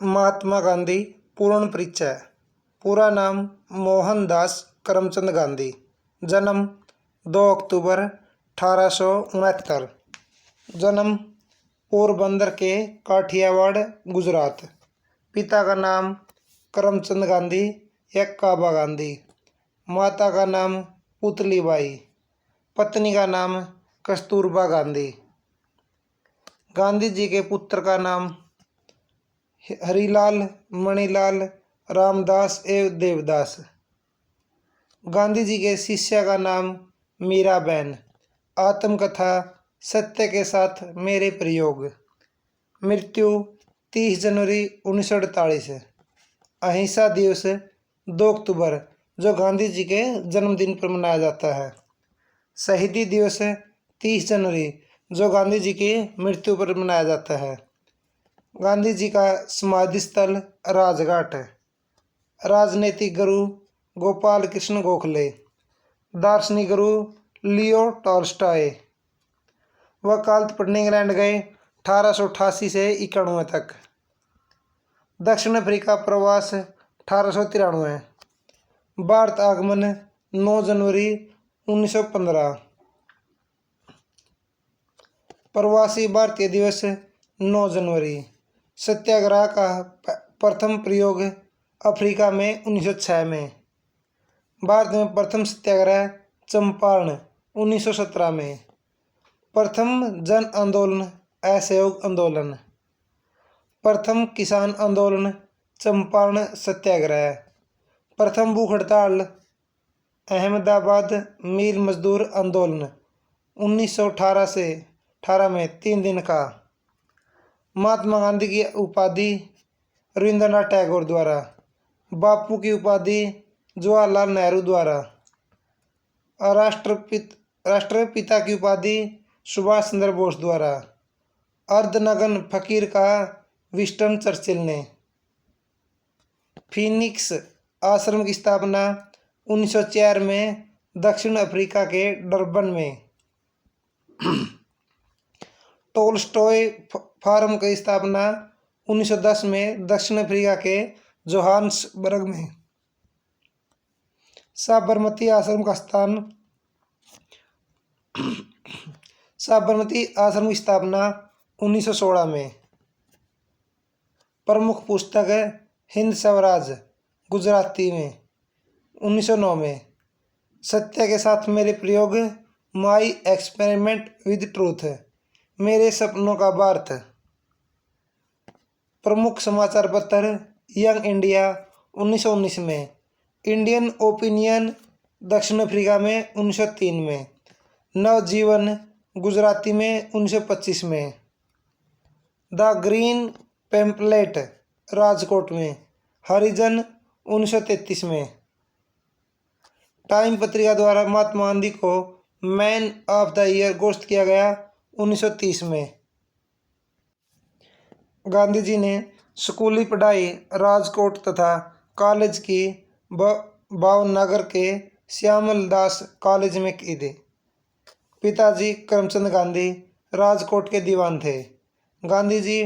महात्मा गांधी पूर्ण परिचय। पूरा नाम मोहनदास करमचंद गांधी। जन्म 2 अक्टूबर 1869। जन्म पोरबंदर के काठियावाड़ गुजरात। पिता का नाम करमचंद गांधी या काबा गांधी। माता का नाम पुतलीबाई। पत्नी का नाम कस्तूरबा गांधी। गांधी जी के पुत्र का नाम हरिलाल, मणिलाल, रामदास एवं देवदास। गांधी जी के शिष्या का नाम मीराबेन। आत्मकथा सत्य के साथ मेरे प्रयोग। मृत्यु 30 जनवरी 1948। अहिंसा दिवस 2 अक्टूबर जो गांधी जी के जन्मदिन पर मनाया जाता है। शहीदी दिवस 30 जनवरी जो गांधी जी की मृत्यु पर मनाया जाता है। गांधी जी का समाधि स्थल राजघाट। राजनीतिक गुरु गोपाल कृष्ण गोखले। दार्शनिक गुरु लियो टॉल्स्टॉय। वकालत पढ़ने इंग्लैंड गए 1888 से 91 तक। दक्षिण अफ्रीका प्रवास 1893। भारत आगमन 9 जनवरी 1915। प्रवासी भारतीय दिवस 9 जनवरी। सत्याग्रह का प्रथम प्रयोग अफ्रीका में 1906 में। भारत में प्रथम सत्याग्रह चंपारण 1917 में। प्रथम जन आंदोलन असहयोग आंदोलन। प्रथम किसान आंदोलन चंपारण सत्याग्रह। प्रथम भूख हड़ताल अहमदाबाद मिल मजदूर आंदोलन 1918 से 18 में 3 दिन का। महात्मा गांधी की उपाधि रविंद्रनाथ टैगोर द्वारा। बापू की उपाधि जवाहरलाल नेहरू द्वारा। राष्ट्रपिता की उपाधि सुभाष चंद्र बोस द्वारा। अर्धनग्न फकीर का विंस्टन चर्चिल ने। फीनिक्स आश्रम की स्थापना 1904 में दक्षिण अफ्रीका के डरबन में। टोल्स्टॉय फार्म की स्थापना 1910 में दक्षिण अफ्रीका के जोहान्सबर्ग में। साबरमती आश्रम का स्थान साबरमती आश्रम की स्थापना 1916 में। प्रमुख पुस्तक हिंद स्वराज गुजराती में 1909 में। सत्य के साथ मेरे प्रयोग माई एक्सपेरिमेंट विद ट्रूथ मेरे सपनों का भारत। प्रमुख समाचार पत्र यंग इंडिया 1919 में। इंडियन ओपिनियन दक्षिण अफ्रीका में 1903 में। नवजीवन गुजराती में 1925 में। द ग्रीन पैम्पलेट राजकोट में। हरिजन 1933 में। टाइम पत्रिका द्वारा महात्मा गांधी को मैन ऑफ द ईयर घोषित किया गया 1930 में। गांधी जी ने स्कूली पढ़ाई राजकोट तथा कॉलेज की भावनगर के श्यामलदास कॉलेज में की थी। पिताजी करमचंद गांधी राजकोट के दीवान थे। गांधी जी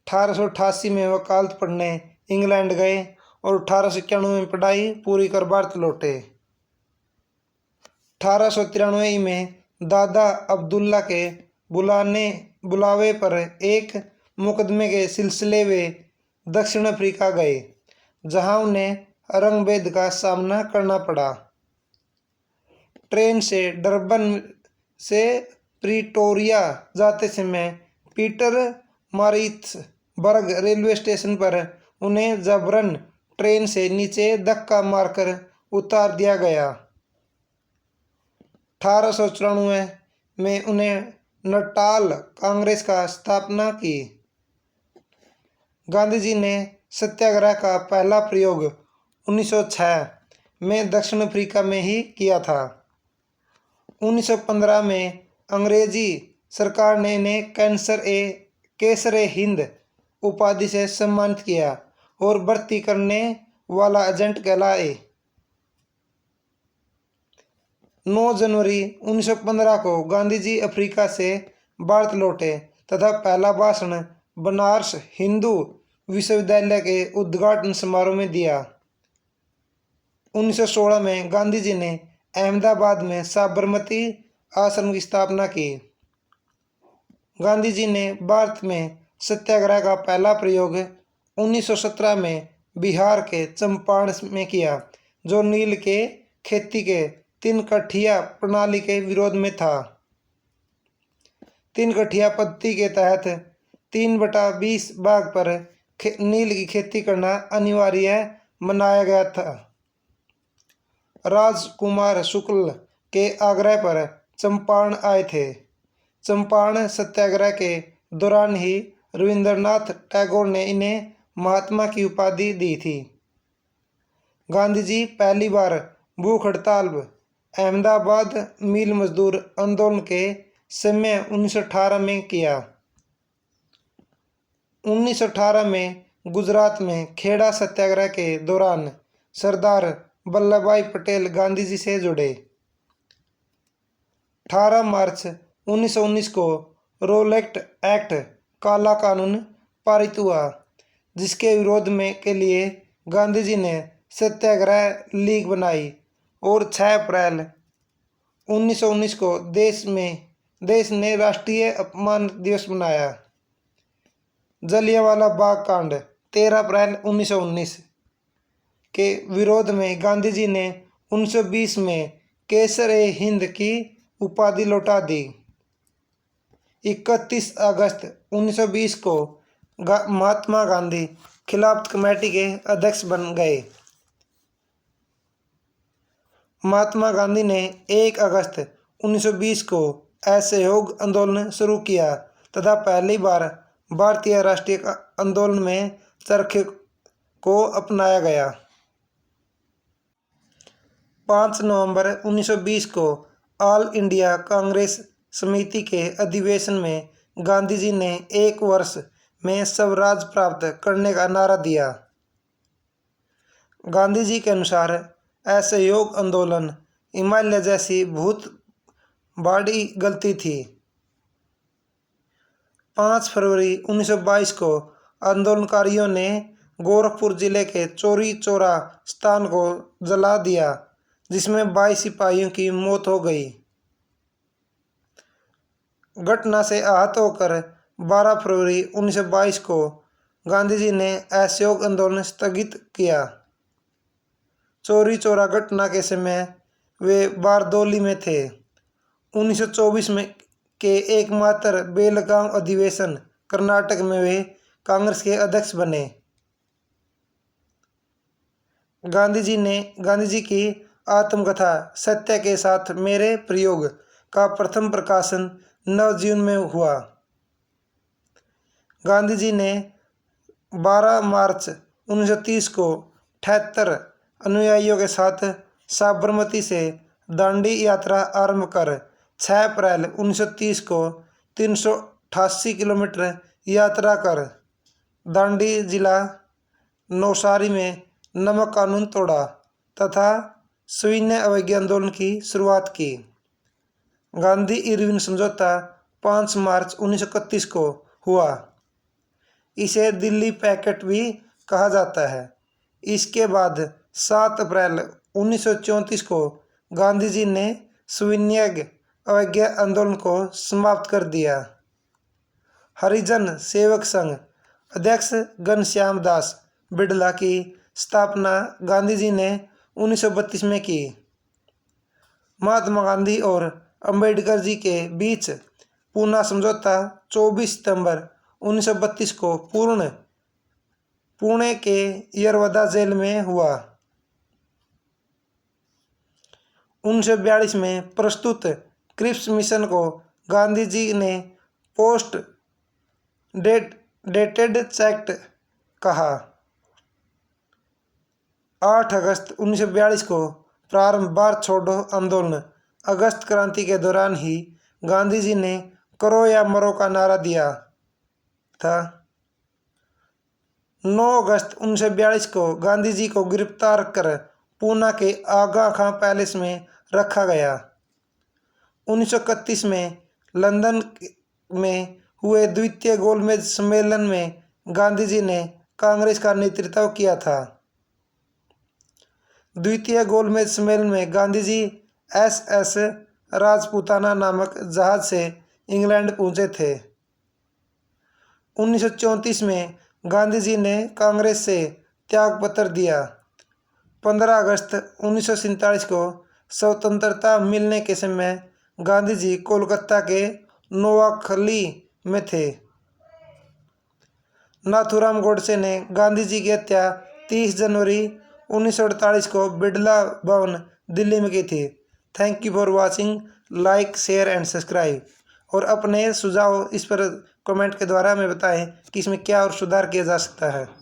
1888 में वकालत पढ़ने इंग्लैंड गए और 1891 में पढ़ाई पूरी कर भारत लौटे। 1893 में दादा अब्दुल्ला के बुलावे पर एक मुकदमे के सिलसिले में दक्षिण अफ्रीका गए, जहां उन्हें रंगभेद का सामना करना पड़ा। ट्रेन से डरबन से प्रिटोरिया जाते समय पीटर मारित्सबर्ग रेलवे स्टेशन पर उन्हें जबरन ट्रेन से नीचे धक्का मारकर उतार दिया गया। 1894 में उन्हें नटाल कांग्रेस का स्थापना की। गांधी जी ने सत्याग्रह का पहला प्रयोग 1906 में दक्षिण अफ्रीका में ही किया था। 1915 में अंग्रेजी सरकार ने इन्हें केसर हिंद उपाधि से सम्मानित किया और भर्ती करने वाला एजेंट कहलाए। 9 जनवरी 1915 को गांधी जी अफ्रीका से भारत लौटे तथा पहला भाषण बनारस हिंदू विश्वविद्यालय के उद्घाटन समारोह में दिया। 1916 में गांधी जी ने अहमदाबाद में साबरमती आश्रम की स्थापना की। गांधी जी ने भारत में सत्याग्रह का पहला प्रयोग 1917 में बिहार के चंपारण में किया, जो नील के खेती के तीन कठिया प्रणाली के विरोध में था। तीन कठिया पद्धति के तहत 3/20 भाग पर नील की खेती करना अनिवार्य मनाया गया था। राजकुमार शुक्ल के आग्रह पर चंपारण आए थे। चंपारण सत्याग्रह के दौरान ही रविंद्रनाथ टैगोर ने इन्हें महात्मा की उपाधि दी थी। गांधी जी पहली बार भूख हड़ताल अहमदाबाद मिल मजदूर आंदोलन के समय 1918 में किया। 1918 में गुजरात में खेड़ा सत्याग्रह के दौरान सरदार वल्लभ भाई पटेल गांधी जी से जुड़े। 18 मार्च 1919 को रोलेक्ट एक्ट काला कानून पारित हुआ, जिसके विरोध में के लिए गांधी जी ने सत्याग्रह लीग बनाई और 6 अप्रैल 1919 को देश ने राष्ट्रीय अपमान दिवस मनाया। जलियांवाला बाग कांड 13 अप्रैल 1919 के विरोध में गांधी जी ने 1920 में केसर-ए-हिंद की उपाधि लौटा दी। 31 अगस्त 1920 को महात्मा गांधी खिलाफत कमेटी के अध्यक्ष बन गए। महात्मा गांधी ने 1 अगस्त 1920 को असहयोग आंदोलन शुरू किया तथा पहली बार भारतीय राष्ट्रीय आंदोलन में चरखे को अपनाया गया। 5 नवंबर 1920 को ऑल इंडिया कांग्रेस समिति के अधिवेशन में गांधी जी ने 1 वर्ष में स्वराज प्राप्त करने का नारा दिया। गांधी जी के अनुसार असहयोग आंदोलन हिमालय जैसी बहुत बड़ी गलती थी। 5 फरवरी 1922 को आंदोलनकारियों ने गोरखपुर जिले के चौरी चौरा स्थान को जला दिया, जिसमें 22 सिपाहियों की मौत हो गई। घटना से आहत होकर 12 फरवरी 1922 को गांधी जी ने असहयोग आंदोलन स्थगित किया। चौरी चौरा घटना के समय वे बारदोली में थे। 1924 में के एकमात्र बेलगांव अधिवेशन कर्नाटक में वे कांग्रेस के अध्यक्ष बने। गांधी जी की आत्मकथा सत्य के साथ मेरे प्रयोग का प्रथम प्रकाशन नवजीवन में हुआ। गांधी जी ने 12 मार्च 1930 को 78 अनुयायियों के साथ साबरमती से दांडी यात्रा आरंभ कर 6 अप्रैल 1930 को 388 किलोमीटर यात्रा कर दांडी जिला नौसारी में नमक कानून तोड़ा तथा सविनय अवज्ञा आंदोलन की शुरुआत की। गांधी इरविन समझौता 5 मार्च 1931 को हुआ। इसे दिल्ली पैक्ट भी कहा जाता है। इसके बाद 7 अप्रैल 1934 को गांधी जी ने सविनय अवज्ञा आंदोलन को समाप्त कर दिया। हरिजन सेवक संघ अध्यक्ष घनश्याम दास बिड़ला की स्थापना गांधी जी ने 1932 में की। महात्मा गांधी और अंबेडकर जी के बीच पूना समझौता 24 सितंबर 1932 को पुणे के यरवदा जेल में हुआ। 1942 में प्रस्तुत क्रिप्स मिशन को गांधी जी ने पोस्ट डेटेड एक्ट कहा। 8 अगस्त 1942 को प्रारंभ भारत छोड़ो आंदोलन। अगस्त क्रांति के दौरान ही गांधी जी ने करो या मरो का नारा दिया था। 9 अगस्त 1942 को गांधी जी को गिरफ्तार कर पूना के आगा खां पैलेस में रखा गया। 1931 में लंदन में हुए द्वितीय गोलमेज सम्मेलन में गांधी जी ने कांग्रेस का नेतृत्व किया था। द्वितीय गोलमेज सम्मेलन में गांधी जी SS राजपूताना नामक जहाज से इंग्लैंड पहुंचे थे। 1934 में गांधी जी ने कांग्रेस से त्यागपत्र दिया। 15 अगस्त 1947 को स्वतंत्रता मिलने के समय गांधी जी कोलकाता के नोआखली में थे। नाथूराम गोडसे ने गांधी जी की हत्या 30 जनवरी 1948 को बिड़ला भवन दिल्ली में की थी। Thank you for watching. Like, share and subscribe. और अपने सुझाव इस पर कमेंट के द्वारा हमें बताएं कि इसमें क्या और सुधार किया जा सकता है।